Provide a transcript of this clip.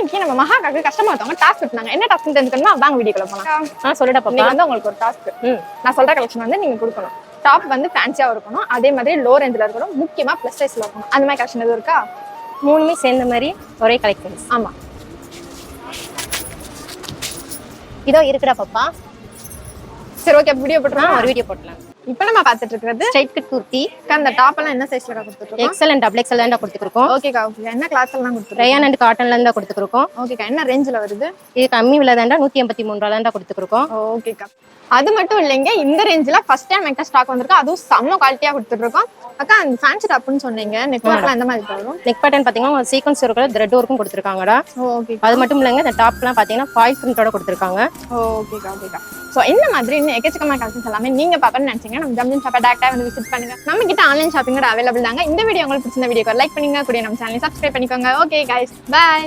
இன்னைக்கு நம்ம மகாக்காக்கு கஷ்டமா ஒருத்தவங்க டாஸ்க் கொடுத்தாங்க. என்ன டாஸ்க் தெரிஞ்சுக்கணுமா? வாங்க வீடியோக்குள்ள போலாம். சொல்லுடா பாப்பா. நீங்க வந்து உங்களுக்கு ஒரு டாஸ்க். நான் சொல்ற கலெக்ஷன் வந்து நீங்க கொடுக்கணும். டாப் வந்து ஃபேன்சியா இருக்கணும். அதே மாதிரி லோ ரேஞ்சில இருக்கணும். முக்கியமா ப்ளஸ் சைஸ்ல இருக்கணும். அந்த மாதிரி கலெக்ஷன் எதுவும் இருக்கா? மூணுமே சேர்ந்த மாதிரி ஒரே கலெக்ஷன்ஸ். ஆமா. இதோ இருக்குடா பாப்பா. சரி ஓகே, வீடியோ போட்டுறோம். ஒரு வீடியோ போடலாம். இப்போ நம்ம பார்த்துட்டு இருக்கிறது ஸ்ட்ரைட் கட் குர்த்தி. அந்த டாப் எல்லாம் என்ன சைஸ்ல கொடுத்துருக்கோம்? எக்ஸ்எல் அண்ட் டபுள் எக்ஸ்எல் தான் கொடுத்துருக்கோம். ஓகேக்கா, ஓகே. என்ன கிளாஸ் எல்லாம் கொடுத்துருக்கோம்? ரயான் அண்ட் காட்டன்ல இருந்தா கொடுத்துருக்கோம். ஓகேக்கா. என்ன ரேஞ்சில வருது? இது கம்மி விலை தாண்டா 183 ரூபாய் தான் கொடுத்துருக்கோம். ஓகேக்கா. அது மட்டும் இல்லைங்க, இந்த ரேஞ்சில ஃபர்ஸ்ட் டைம் எங்க ஸ்டாக் வந்திருக்கு. அதுவும் செம்ம குவாலிட்டியா கொடுத்துட்டு இருக்கோம். அக்கா, அந்த ஃபேன்சி டாப்னு சொன்னீங்க, நெக் ஒர்க்லாம் எந்த மாதிரி வரும்? நெக் பேட்டர்ன் பாத்தீங்கன்னா சீக்வன்ஸ் இருக்கிற த்ரெட் ஒர்க்கும் கொடுத்துருக்காங்கடா. ஓகே. அது மட்டும் இல்லைங்க, இந்த டாப்லாம் பாத்தீங்கன்னா ஃபாயில் பிரிண்டோட கொடுத்துருக்காங்க. ஓகேக்கா, ஓகேக்கா. ஸோ இந்த மாதிரி இன்னும் எக்கச்சக்கமான கலெக்ஷன்ஸ் எல்லாமே நீங்க பார்க்கணும்னு நினைச்சீங்கன்னா நம்ம ஜம்ஜம் ஷாப்பை டேரக்டா வந்து விசிட் பண்ணுங்க. நம்ம கிட்ட ஆன்லைன் ஷாப்பிங்கோட அவைலபிள் தாங்க. இந்த வீடியோ உங்களுக்கு பிடிச்சிருந்த வீடியோக்கு லைக் பண்ணுங்க, கூட நம்ம சேனலை சப்ஸ்கிரைப் பண்ணிக்கோங்க. Okay guys, by.